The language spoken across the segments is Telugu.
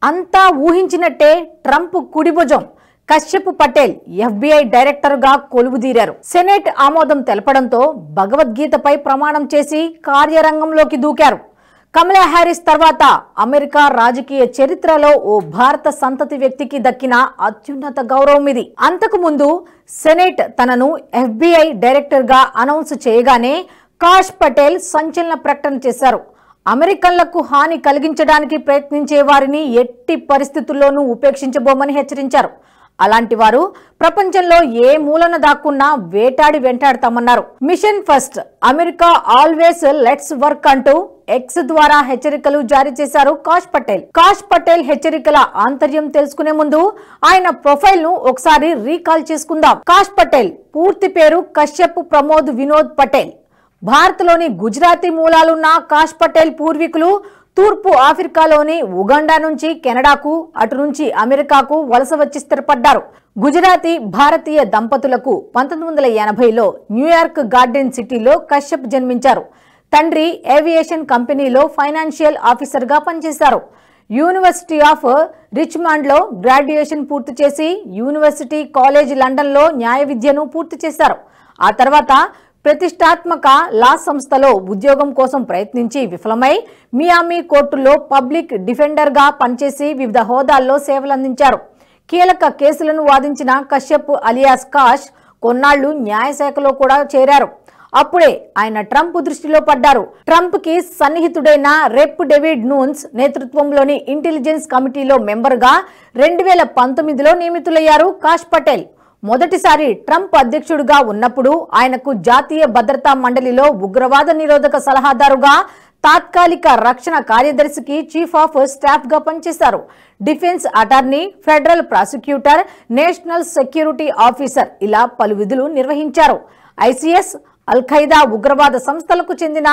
అంతా ఊహించినట్టే ట్రంప్ కుడిభుజం కశ్యప్ పటేల్ FBI డైరెక్టర్గా కొలువుదీరారు. సెనేట్ ఆమోదం తెలపడంతో భగవద్గీతపై ప్రమాణం చేసి కార్యరంగంలోకి దూకారు. కమలా హ్యారిస్ తర్వాత అమెరికా రాజకీయ చరిత్రలో ఓ భారత సంతతి వ్యక్తికి దక్కిన అత్యున్నత గౌరవం ఇది. అంతకు ముందు సెనేట్ తనను FBI డైరెక్టర్గా అనౌన్స్ చేయగానే కాష్ పటేల్ సంచలన ప్రకటన చేశారు. అమెరికన్లకు హాని కలిగించడానికి ప్రయత్నించే వారిని ఎట్టి పరిస్థితుల్లోనూ ఉపేక్షించబోమని హెచ్చరించారు. అలాంటి వారు ప్రపంచంలో ఏ మూలన దాక్కున్నా వేటాడి వెంటాడతామన్నారు. Mission first America always let's work అంటూ ఎక్స్ ద్వారా హెచ్చరికలు జారీ చేశారు కాష్ పటేల్. కాష్ పటేల్ హెచ్చరికల ఆంతర్యం తెలుసుకునే ముందు ఆయన ప్రొఫైల్ ను ఒకసారి రీకాల్ చేసుకుందాం. కాష్ పటేల్ పూర్తి పేరు కశ్యప్ ప్రమోద్ వినోద్ పటేల్. భారత్లోని గుజరాతీ మూలాలున్న కాష్ పటేల్ పూర్వీకులు తూర్పు ఆఫ్రికాలోని ఉగాండా నుంచి కెనడాకు, అటు నుంచి అమెరికాకు వలస వచ్చి స్థిరపడ్డారు. గుజరాతీ భారతీయ దంపతులకు 1980లో న్యూయార్క్ గార్డెన్ సిటీలో కశ్యప్ జన్మించారు. తండ్రి ఏవియేషన్ కంపెనీలో ఫైనాన్షియల్ ఆఫీసర్గా పనిచేశారు. యూనివర్సిటీ ఆఫ్ రిచ్మండ్లో గ్రాడ్యుయేషన్ పూర్తి చేసి యూనివర్సిటీ కాలేజ్ లండన్లో న్యాయ విద్యను పూర్తి చేశారు. ఆ తర్వాత ప్రతిష్టాత్మక లా సంస్థలో ఉద్యోగం కోసం ప్రయత్నించి విఫలమై మియామి కోర్టులో పబ్లిక్ డిఫెండర్గా పనిచేసి వివిధ హోదాల్లో సేవలందించారు. కీలక కేసులను వాదించిన కశ్యప్ అలియాస్ కాష్ కొన్నాళ్లు న్యాయశాఖలో కూడా చేరారు. అప్పుడే ఆయన ట్రంప్ దృష్టిలో పడ్డారు. ట్రంప్ కి సన్నిహితుడైన రెప్ డేవిడ్ నూన్స్ నేతృత్వంలోని ఇంటెలిజెన్స్ కమిటీలో మెంబర్గా 2019లో నియమితులయ్యారు కాష్ పటేల్. మొదటిసారి ట్రంప్ అధ్యక్షుడిగా ఉన్నప్పుడు ఆయనకు జాతీయ భద్రతా మండలిలో ఉగ్రవాద నిరోధక సలహాదారుగా, తాత్కాలిక రక్షణ కార్యదర్శికి చీఫ్ ఆఫ్ స్టాఫ్ గా పనిచేశారు. Defence attorney, federal prosecutor, national security officer ఇలా పలు విధులు నిర్వహించారు. ఐసిఎస్, అల్ ఖైదా ఉగ్రవాద సంస్థలకు చెందిన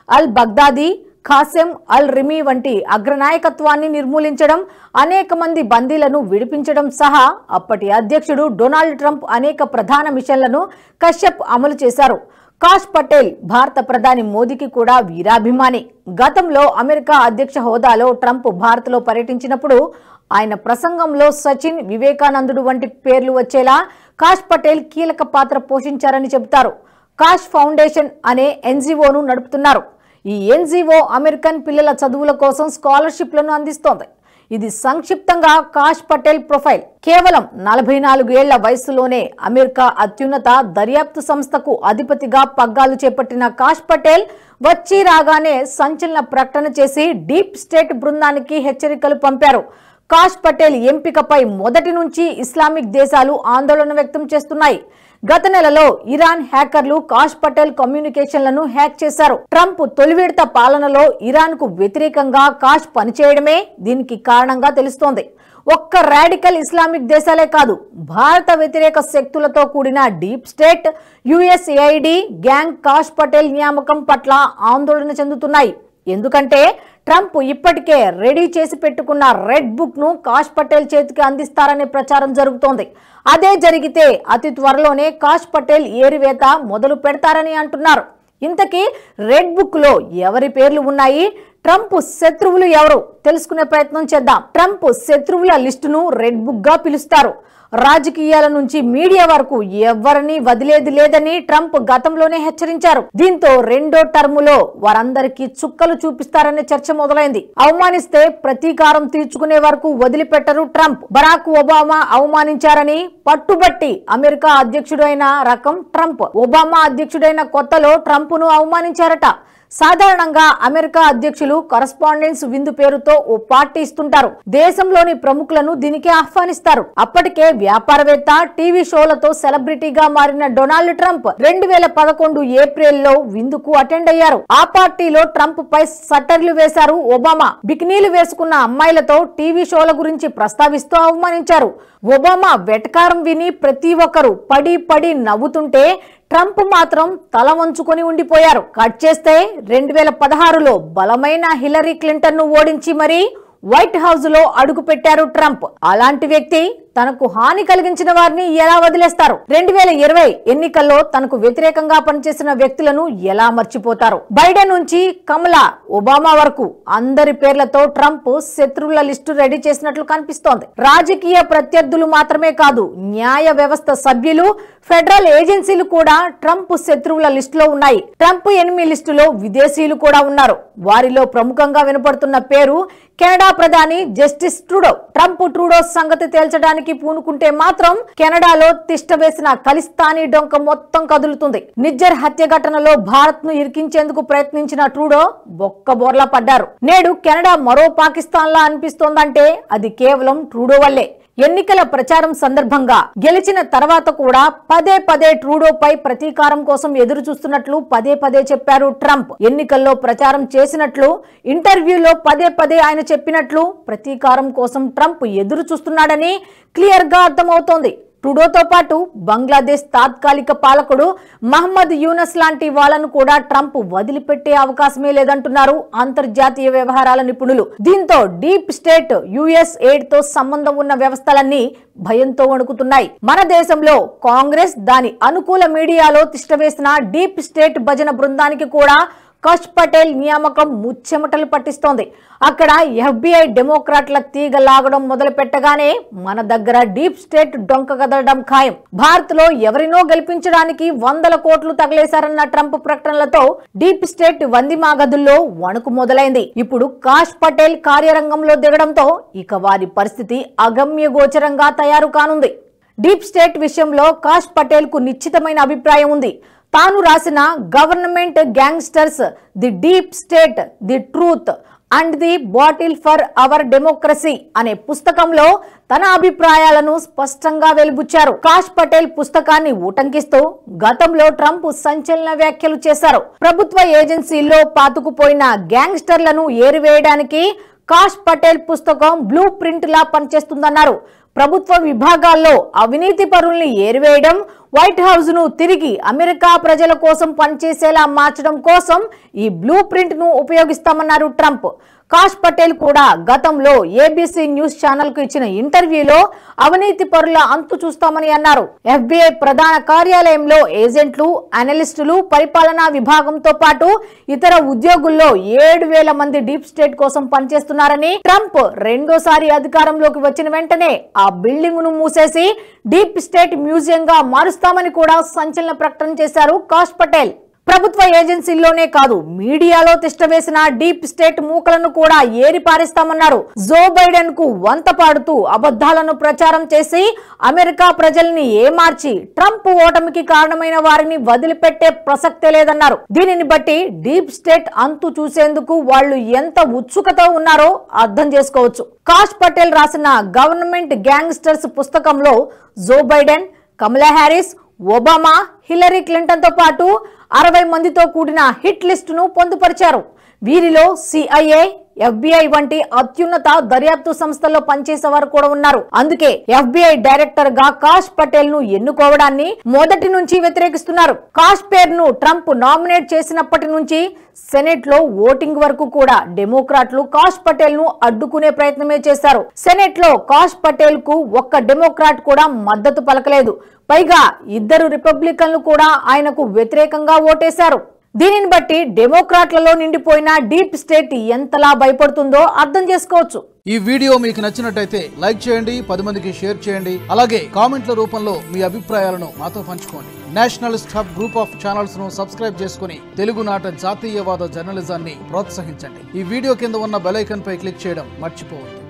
అల్ బగ్దాదీ, ఖాసెం అల్ రిమీ వంటి అగ్రనాయకత్వాన్ని నిర్మూలించడం, అనేక మంది బందీలను విడిపించడం సహా అప్పటి అధ్యక్షుడు డొనాల్డ్ ట్రంప్ అనేక ప్రధాన మిషన్లను కశ్యప్ అమలు చేశారు. కాష్ పటేల్ భారత ప్రధాని మోదీకి కూడా వీరాభిమాని. గతంలో అమెరికా అధ్యక్ష హోదాలో ట్రంప్ భారత్లో పర్యటించినప్పుడు ఆయన ప్రసంగంలో సచిన్, వివేకానందుడు వంటి పేర్లు వచ్చేలా కాష్ పటేల్ కీలక పాత్ర పోషించారని చెబుతారు. కాష్ ఫౌండేషన్ అనే ఎన్జిఓను నడుపుతున్నారు. ఈ ఎన్జిఓ అమెరికన్ పిల్లల చదువుల కోసం స్కాలర్షిప్లను అందిస్తోంది. ఇది సంక్షిప్తంగా కాష్ పటేల్ ప్రొఫైల్. కేవలం 44 ఏళ్ల వయసులోనే అమెరికా అత్యున్నత దర్యాప్తు సంస్థకు అధిపతిగా పగ్గాలు చేపట్టిన కాష్ పటేల్ వచ్చి రాగానే సంచలన ప్రకటన చేసి డీప్ స్టేట్ బృందానికి హెచ్చరికలు పంపారు. కాష్ పటేల్ ఎంపికపై మొదటి నుంచి ఇస్లామిక్ దేశాలు ఆందోళన వ్యక్తం చేస్తున్నాయి. గత నెలలో ఇరాన్ హ్యాకర్లు కాష్ పటేల్ కమ్యూనికేషన్లను హ్యాక్ చేశారు. ట్రంప్ తొలి విడత పాలనలో ఇరాన్ కు వ్యతిరేకంగా కాష్ పనిచేయడమే దీనికి కారణంగా తెలుస్తోంది. ఒక్క రాడికల్ ఇస్లామిక్ దేశాలే కాదు, భారత వ్యతిరేక శక్తులతో కూడిన deep state, USAID gang Kash Patel నియామకం పట్ల ఆందోళన చెందుతున్నాయి. ఎందుకంటే ట్రంప్ ఇప్పటికే రెడీ చేసి పెట్టుకున్న రెడ్ బుక్ ను కాష్ పటేల్ చేతికి అందిస్తారనే ప్రచారం జరుగుతోంది. అదే జరిగితే అతి త్వరలోనే కాష్ పటేల్ ఏరివేత మొదలు పెడతారని అంటున్నారు. ఇంతకీ రెడ్ బుక్ లో ఎవరి పేర్లు ఉన్నాయి, ట్రంప్ శత్రువులు ఎవరు తెలుసుకునే ప్రయత్నం చేద్దాం. ట్రంప్ శత్రువుల లిస్టును రెడ్ బుక్ గా పిలుస్తారు. రాజకీయాల నుంచి మీడియా వరకు ఎవరిని వదిలేది లేదని ట్రంప్ గతంలోనే హెచ్చరించారు. దీంతో రెండో టర్ములో వారందరికీ చుక్కలు చూపిస్తారనే చర్చ మొదలైంది. అవమానిస్తే ప్రతీకారం తీర్చుకునే వరకు వదిలిపెట్టరు ట్రంప్. బరాక్ ఒబామా అవమానించారని పట్టుబట్టి అమెరికా అధ్యక్షుడైన రకం ట్రంప్. ఒబామా అధ్యక్షుడైన కొత్తలో ట్రంప్ ను అవమానించారట. సాధారణంగా అమెరికా అధ్యక్షులు కరస్పాండెన్స్ విందు పేరుతో ఓ పార్టీ ఇస్తుంటారు. దేశంలోని ప్రముఖులను దీనికి ఆహ్వానిస్తారు. అప్పటికే వ్యాపారవేత్త, టీవీ షోలతో సెలబ్రిటీగా మారిన డొనాల్డ్ ట్రంప్ 2011 ఏప్రిల్లో విందుకు అటెండ్ అయ్యారు. ఆ పార్టీలో ట్రంప్ పై సట్టర్లు వేశారు ఒబామా. బికినీలు వేసుకున్న అమ్మాయిలతో టీవీ షోల గురించి ప్రస్తావిస్తూ అవమానించారు. ఒబామా వెటకారం విని ప్రతి ఒక్కరు పడి పడి నవ్వుతుంటే ట్రంప్ మాత్రం తల వంచుకొని ఉండిపోయారు. కట్ చేస్తే 2016లో బలమైన హిల్లరీ క్లింటన్ ను ఓడించి మరీ వైట్ హౌస్ లో అడుగు పెట్టారు ట్రంప్. అలాంటి వ్యక్తి తనకు హాని కలిగించిన వారిని ఎలా వదిలేస్తారు? 2020 ఎన్నికల్లో తనకు వ్యతిరేకంగా పనిచేసిన వ్యక్తులను ఎలా మర్చిపోతారు? బైడెన్ నుంచి కమలా, ఒబామా వరకు అందరి పేర్లతో ట్రంప్ శత్రువుల లిస్టు రెడీ చేసినట్లు కనిపిస్తోంది. రాజకీయ ప్రత్యర్థులు మాత్రమే కాదు, న్యాయ వ్యవస్థ సభ్యులు, ఫెడరల్ ఏజెన్సీలు కూడా ట్రంప్ శత్రువుల లిస్టులో ఉన్నాయి. ట్రంప్ ఎనిమి లిస్టులో విదేశీయులు కూడా ఉన్నారు. వారిలో ప్రముఖంగా వినపడుతున్న పేరు కెనడా ప్రధాని జస్టిన్ ట్రూడో. ట్రంప్ ట్రూడో సంగతి తేల్చడానికి పూనుకుంటే మాత్రం కెనడాలో తిష్టవేసిన ఖలిస్తానీ డొంక మొత్తం కదులుతుంది. నిజ్జర్ హత్య ఘటనలో భారత్ ను ఇరికించేందుకు ప్రయత్నించిన ట్రూడో బొక్కబోర్లా పడ్డారు. నేడు కెనడా మరో పాకిస్తాన్ లా అనిపిస్తోందంటే అది కేవలం ట్రూడో వల్లే. ఎన్నికల ప్రచారం సందర్భంగా గెలిచిన తర్వాత కూడా పదే పదే ట్రూడోపై ప్రతీకారం కోసం ఎదురు చూస్తున్నట్లు పదే పదే చెప్పారు ట్రంప్. ఎన్నికల్లో ప్రచారం చేసినట్లు, ఇంటర్వ్యూలో పదే పదే ఆయన చెప్పినట్లు ప్రతీకారం కోసం ట్రంప్ ఎదురు చూస్తున్నాడని క్లియర్ గా అర్థమవుతోంది. ట్రూడోతో పాటు బంగ్లాదేశ్ తాత్కాలిక పాలకుడు మహమ్మద్ యూనస్ లాంటి వాళ్లను కూడా ట్రంప్ వదిలిపెట్టే అవకాశమే లేదంటున్నారు అంతర్జాతీయ వ్యవహారాల నిపుణులు. దీంతో డీప్ స్టేట్, యుఎస్ ఎయిడ్ తో సంబంధం ఉన్న వ్యవస్థలన్నీ భయంతో వణుకుతున్నాయి. మన దేశంలో కాంగ్రెస్, దాని అనుకూల మీడియాలో తిష్టవేసిన డీప్ స్టేట్ భజన బృందానికి కూడా కష్ పటేల్ నియామకం ముచ్చెమటలు పట్టిస్తోంది. అక్కడ FBI డెమోక్రాట్ల తీగ లాగడం మొదలు పెట్టగానే మన దగ్గర డీప్ స్టేట్ డొంక కదలడం ఖాయం. భారత్ లో ఎవరినో గెలిపించడానికి 100 కోట్లు తగలేశారన్న ట్రంప్ ప్రకటనలతో డీప్ స్టేట్ వందిమాగదుల్లో వణుకు మొదలైంది. ఇప్పుడు కాష్ పటేల్ కార్యరంగంలో దిగడంతో ఇక వారి పరిస్థితి అగమ్య గోచరంగా తయారు కానుంది. డీప్ స్టేట్ విషయంలో కాష్ పటేల్ కు నిశ్చితమైన అభిప్రాయం ఉంది. తాను రాసిన government gangsters, the deep state, the truth and the bottle for our democracy అనే పుస్తకంలో తన అభిప్రాయాలను స్పష్టంగా వెలిబుచ్చారు. కాష్ పటేల్ పుస్తకాన్ని ఉటంకిస్తూ గతంలో ట్రంప్ సంచలన వ్యాఖ్యలు చేశారు. ప్రభుత్వ ఏజెన్సీల్లో పాతుకుపోయిన గ్యాంగ్స్టర్లను ఏరివేయడానికి కాష్ పటేల్ పుస్తకం బ్లూ ప్రింట్ లా పనిచేస్తుందన్నారు. ప్రభుత్వ విభాగాల్లో అవినీతి పరుల్ని ఏరివేయడం, వైట్ హౌస్ ను తిరిగి అమెరికా ప్రజల కోసం పనిచేసేలా మార్చడం కోసం ఈ బ్లూ ప్రింట్ ను ఉపయోగిస్తామన్నారు ట్రంప్. కాష్ పటేల్ కూడా గతంలో ABC న్యూస్ ఛానల్ కు ఇచ్చిన ఇంటర్వ్యూలో అవినీతి పరుల అంతు చూస్తామని అన్నారు. FBI ప్రధాన కార్యాలయంలో ఏజెంట్లు, అనలిస్టులు, పరిపాలనా విభాగంతో పాటు ఇతర ఉద్యోగుల్లో 7,000 మంది డీప్ స్టేట్ కోసం పనిచేస్తున్నారని, ట్రంప్ రెండోసారి అధికారంలోకి వచ్చిన వెంటనే ఆ బిల్డింగ్ ను మూసేసి డీప్ స్టేట్ మ్యూజియం గా మారుస్తామని కూడా సంచలన ప్రకటన చేశారు కాష్ పటేల్. ప్రభుత్వ ఏజెన్సీల్లోనే కాదు, మీడియాలో తిష్టవేసిన డీప్ స్టేట్ మూకలను కూడా ఏరి పారేస్తామన్నారు. జో బైడెన్ కు వంత పాడుతూ అబద్ధాలను ప్రచారం చేసి అమెరికా ప్రజల్ని ఏమార్చి ట్రంప్ ఓటమికి కారణమైన వారిని వదిలిపెట్టే ప్రసక్తే లేదన్నారు. దీనిని బట్టి డీప్ స్టేట్ అంతు చూసేందుకు వాళ్ళు ఎంత ఉత్సుకతో ఉన్నారో అర్థం చేసుకోవచ్చు. కాష్ పటేల్ రాసిన గవర్నమెంట్ గ్యాంగ్స్టర్స్ పుస్తకంలో జో బైడెన్, కమలా హ్యారిస్, ఒబామా, హిల్లరీ క్లింటన్ తో పాటు 60 మందితో కూడిన హిట్ లిస్టును పొందుపరిచారు. వీరిలో CIA, FBI వంటి అత్యున్నత దర్యాప్తు సంస్థల్లో పనిచేసేవారు కూడా ఉన్నారు. అందుకే FBI డైరెక్టర్ గా కాష్ పటేల్ ను ఎన్నుకోవడాన్ని మొదటి నుంచి వ్యతిరేకిస్తున్నారు. కాష్ పేరును ట్రంప్ నామినేట్ చేసినప్పటి నుంచి సెనెట్ లో ఓటింగ్ వరకు కూడా డెమోక్రాట్లు కాష్ పటేల్ ను అడ్డుకునే ప్రయత్నమే చేశారు. సెనెట్ లో కాష్ పటేల్ కు ఒక్క డెమోక్రాట్ కూడా మద్దతు పలకలేదు. పైగా 2 రిపబ్లికన్లు కూడా ఆయనకు వ్యతిరేకంగా ఓటేశారు. దీనిని బట్టి డెమోక్రాట్లలో నిండిపోయిన డీప్ స్టేట్ ఎంతలా భయపడుతుందో అర్థం చేసుకోవచ్చు. ఈ వీడియో మీకు నచ్చినట్టయితే లైక్ చేయండి, 10 మందికి షేర్ చేయండి. అలాగే కామెంట్ల రూపంలో మీ అభిప్రాయాలను మాతో పంచుకోండి. Nationalist hub group of channels ను సబ్స్క్రైబ్ చేసుకుని తెలుగునాట జాతీయవాద జర్నలిజాన్ని ప్రోత్సహించండి. ఈ వీడియో కింద ఉన్న బెల్ ఐకాన్ పై క్లిక్ చేయడం మర్చిపోవద్దు.